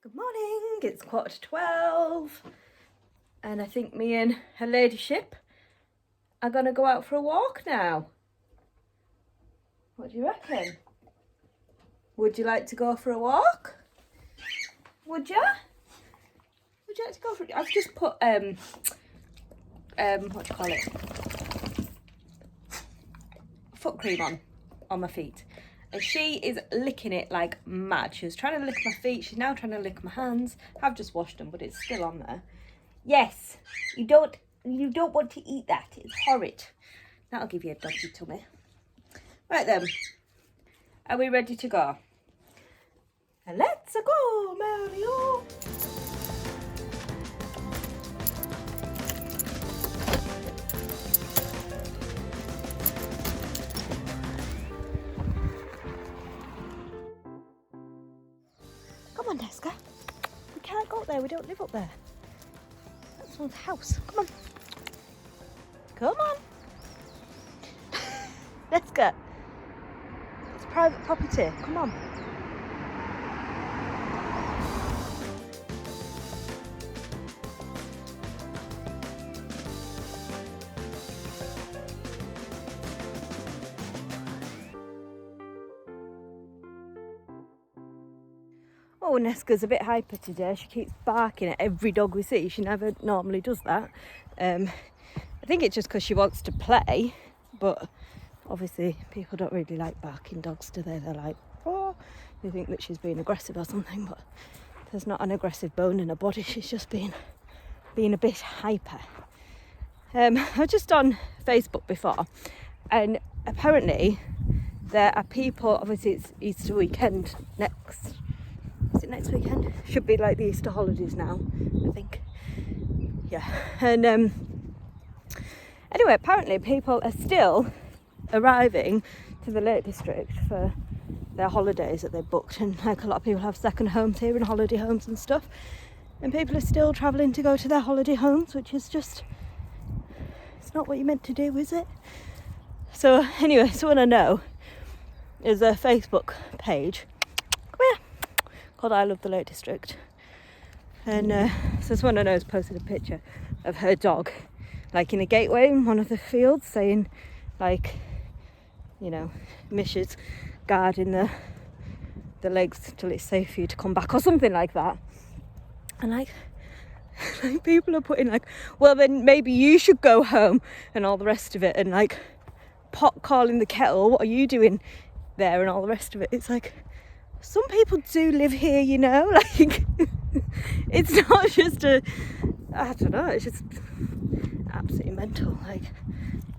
Good morning, it's 12:15 and I think me and her ladyship are going to go out for a walk now. What do you reckon? Would you like to go for a walk? Would you? Would you like to go for it? I've just put, what do you call it? Foot cream on my feet. And she is licking it like mad. She was trying to lick my feet. She's now trying to lick my hands. I've just washed them, but it's still on there. Yes, you don't want to eat that. It's horrid. That'll give you a dodgy tummy. Right then, are we ready to go? And let's go, Mario. Come on, Deska. We can't go up there. We don't live up there. That's someone's house. Come on. Come on. Deska. It's private property. Come on. Oh, Neska's a bit hyper today. She keeps barking at every dog we see. She never normally does that. I think it's just because she wants to play, but obviously people don't really like barking dogs, do they? They're like, oh, they think that she's being aggressive or something, but there's not an aggressive bone in her body. She's just being a bit hyper. I was just on Facebook before, and apparently there are people, obviously it's Easter weekend is it next weekend? Should be like the Easter holidays now, I think. Yeah. And anyway, apparently people are still arriving to the Lake District for their holidays that they booked, and like a lot of people have second homes here and holiday homes and stuff, and people are still travelling to go to their holiday homes, which is just, it's not what you're meant to do, is it? So anyway, someone I know is a Facebook page, come here, called I Love the Lake District, and so someone I know has posted a picture of her dog like in a gateway in one of the fields, saying like, you know, Misha's guarding the legs till it's safe for you to come back or something like that. And like people are putting like, well then maybe you should go home and all the rest of it, and like pot calling the kettle, what are you doing there, and all the rest of it. It's like, some people do live here, you know, like it's not just I don't know, it's just absolutely mental. Like,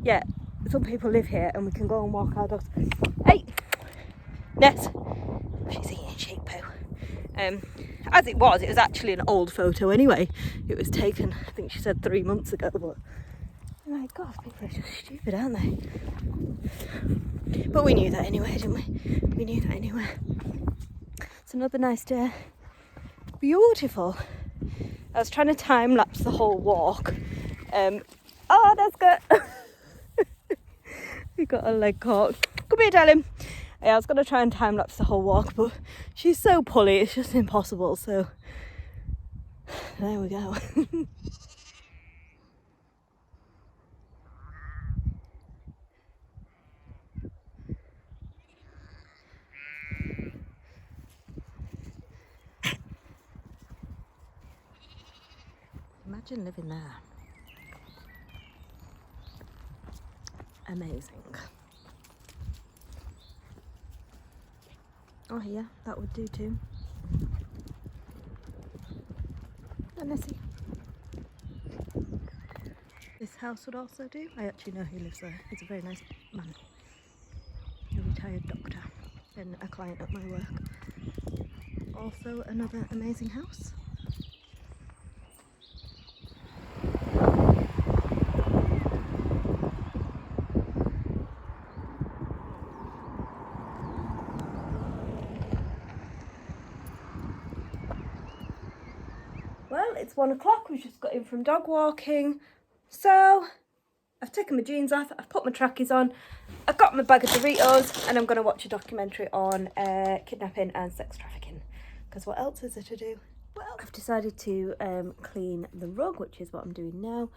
yeah, some people live here and we can go and walk our dogs. Hey, Ness, she's eating sheep poo. As it was actually an old photo anyway. It was taken, I think she said 3 months ago, but my God, people are just stupid, aren't they? But we knew that anyway, didn't we? We knew that anyway. It's another nice day. Beautiful. I was trying to time lapse the whole walk. Oh, that's good. We got a leg caught. Come here, darling. Yeah, I was going to try and time lapse the whole walk, but she's so pulley, it's just impossible. So there we go. Imagine living there. Amazing. Oh yeah, that would do too. Oh, Nessie. This house would also do. I actually know who lives there. He's a very nice man. A retired doctor and a client at my work. Also another amazing house. Well, it's 1 o'clock, we've just got in from dog walking. So, I've taken my jeans off, I've put my trackies on, I've got my bag of Doritos, and I'm going to watch a documentary on kidnapping and sex trafficking. because what else is there to do? Well, I've decided to clean the rug, which is what I'm doing now.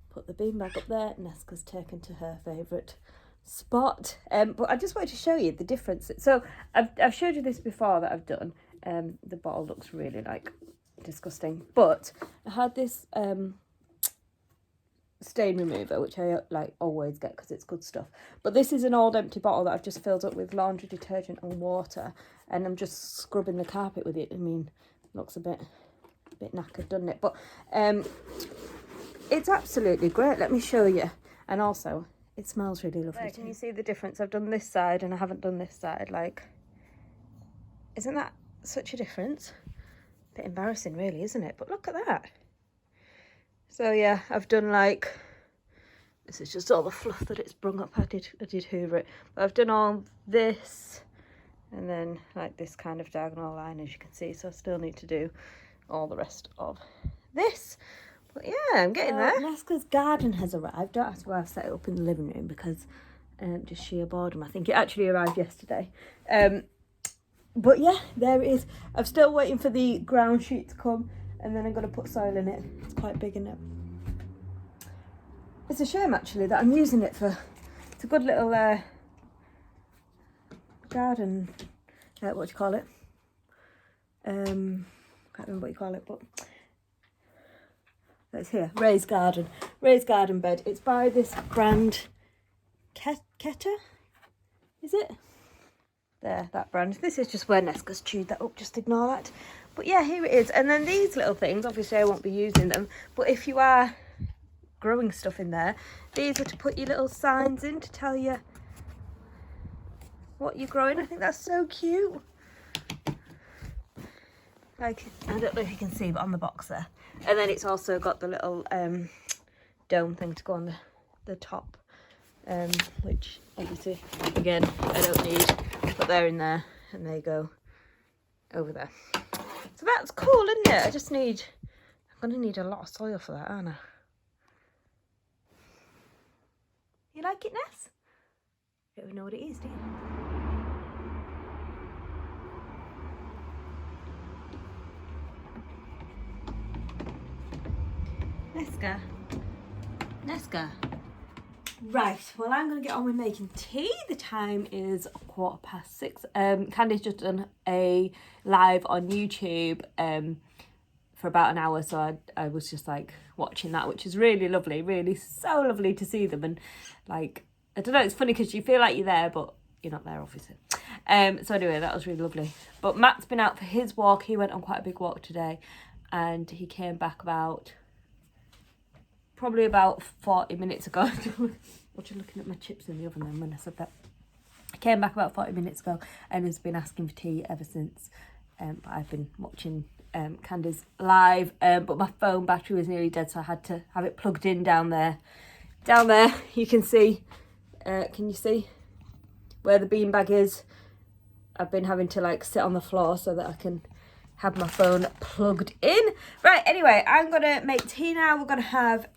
Put the beanbag up there. Neska's taken to her favourite spot. But I just wanted to show you the difference. So I've showed you this before that I've done. The bottle looks really like disgusting, but I had this stain remover, which I like always get because it's good stuff. But this is an old empty bottle that I've just filled up with laundry detergent and water, and I'm just scrubbing the carpet with it. I mean, looks a bit knackered, doesn't it? But it's absolutely great. Let me show you. And also, it smells really lovely. There, can you see the difference? I've done this side and I haven't done this side. Like, isn't that such a difference? Bit embarrassing, really, isn't it? But look at that. So yeah, I've done like, this is just all the fluff that it's brung up. I did hoover it, but I've done all this, and then like this kind of diagonal line, as you can see. So I still need to do all the rest of this. But yeah, I'm getting there. Neska's garden has arrived. Don't ask why I've set it up in the living room, because just sheer boredom. I think it actually arrived yesterday. But yeah, there it is. I'm still waiting for the ground sheet to come, and then I'm going to put soil in it. It's quite big, isn't it? It's a shame, actually, that I'm using it for... It's a good little garden... what do you call it? Can't remember what you call it, but... It's here. Raised garden. Raised garden bed. It's by this brand... Keta? Is it? There, that brand. This is just where Neska's chewed that up. Just ignore that. But yeah, here it is. And then these little things, obviously I won't be using them, but if you are growing stuff in there, these are to put your little signs in to tell you what you're growing. I think that's so cute. Like, I don't know if you can see, but on the box there. And then it's also got the little dome thing to go on the top, which obviously, again, I don't need, but they're in there, and they go over there. So that's cool, isn't it? I'm going to need a lot of soil for that, aren't I? You like it, Ness? You don't even know what it is, do you? Neska. Right, well, I'm going to get on with making tea. The time is 6:15. Candy's just done a live on YouTube for about an hour, so I was just like watching that, which is really lovely, really so lovely to see them. And like, I don't know, it's funny because you feel like you're there, but you're not there, obviously. So anyway, that was really lovely. But Matt's been out for his walk. He went on quite a big walk today, and he came back probably about 40 minutes ago. What, you looking at my chips in the oven then when I said that? I came back about 40 minutes ago and has been asking for tea ever since. But I've been watching Candy's live, but my phone battery was nearly dead, so I had to have it plugged in down there. Down there, you can see, can you see where the beanbag is? I've been having to like sit on the floor so that I can have my phone plugged in. Right, anyway, I'm gonna make tea now. We're gonna have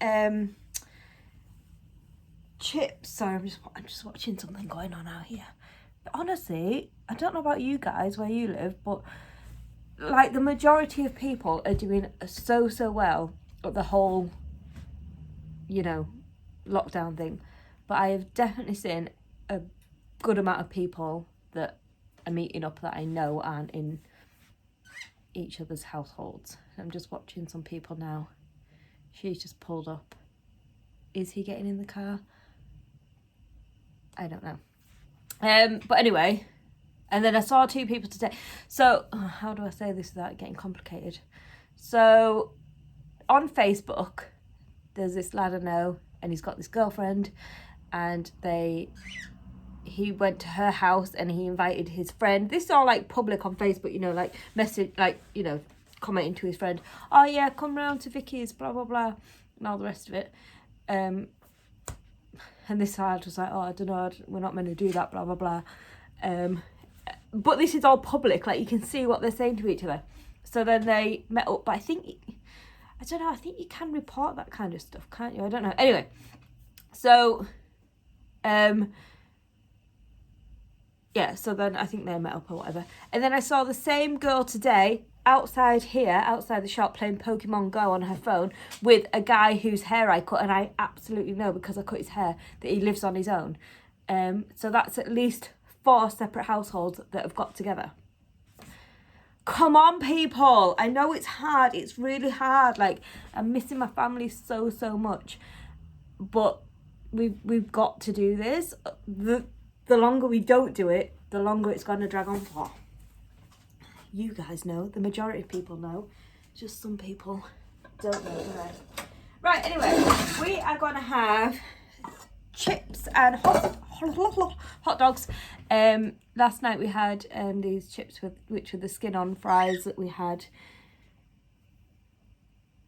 chips. Sorry, I'm just watching something going on out here. But honestly, I don't know about you guys where you live, but like the majority of people are doing so well at the whole, you know, lockdown thing. But I have definitely seen a good amount of people that are meeting up that I know aren't in each other's households. I'm just watching some people now. She's just pulled up. Is he getting in the car? I don't know. But anyway, and then I saw 2 people today. So how do I say this without it getting complicated? So on Facebook, there's this lad I know, and he's got this girlfriend, and he went to her house and he invited his friend. This is all like public on Facebook, you know, like message, like, you know, commenting to his friend, oh yeah, come round to Vicky's, blah blah blah, and all the rest of it. And this side was like, oh, I don't know, we're not meant to do that, blah blah blah. But this is all public, like you can see what they're saying to each other. So then they met up, but I think you can report that kind of stuff, can't you? I don't know. Anyway, so yeah, so then I think they met up or whatever. And then I saw the same girl today outside here, outside the shop, playing Pokemon Go on her phone with a guy whose hair I cut, and I absolutely know because I cut his hair that he lives on his own. So that's at least 4 separate households that have got together. Come on, people. I know it's hard. It's really hard. Like, I'm missing my family so much. But we've got to do this. The longer we don't do it, the longer it's going to drag on for. You guys know. The majority of people know. Just some people don't know. Right, anyway. We are going to have chips and hot dogs. Last night we had these chips which were the skin on fries that we had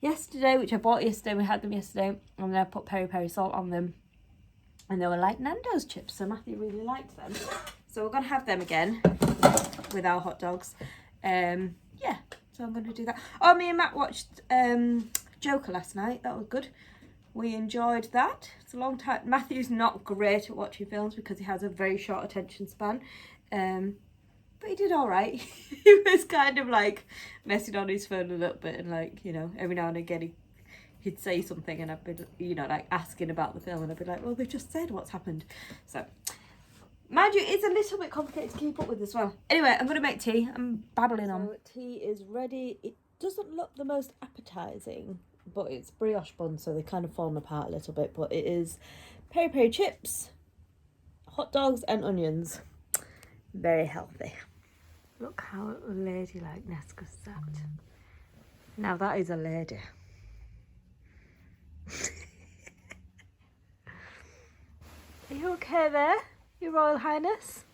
yesterday, which I bought yesterday. We had them yesterday, and then I put peri peri salt on them, and they were like Nando's chips, so Matthew really liked them. So we're gonna have them again with our hot dogs. Yeah, so I'm gonna do that. Oh, me and Matt watched Joker last night. That was good. We enjoyed that. It's a long time. Matthew's not great at watching films because he has a very short attention span. But he did all right. He was kind of like messing on his phone a little bit, and like, you know, every now and again he'd say something, and I'd be, you know, like asking about the film, and I'd be like, well, they just said what's happened. So, mind you, it's a little bit complicated to keep up with as well. Anyway, I'm going to make tea. I'm babbling on. So tea is ready. It doesn't look the most appetising, but it's brioche buns, so they kind of fallen apart a little bit. But it is peri peri chips, hot dogs and onions. Very healthy. Look how ladylike Nesca's sat. Now that is a lady. Are you okay there, Your Royal Highness?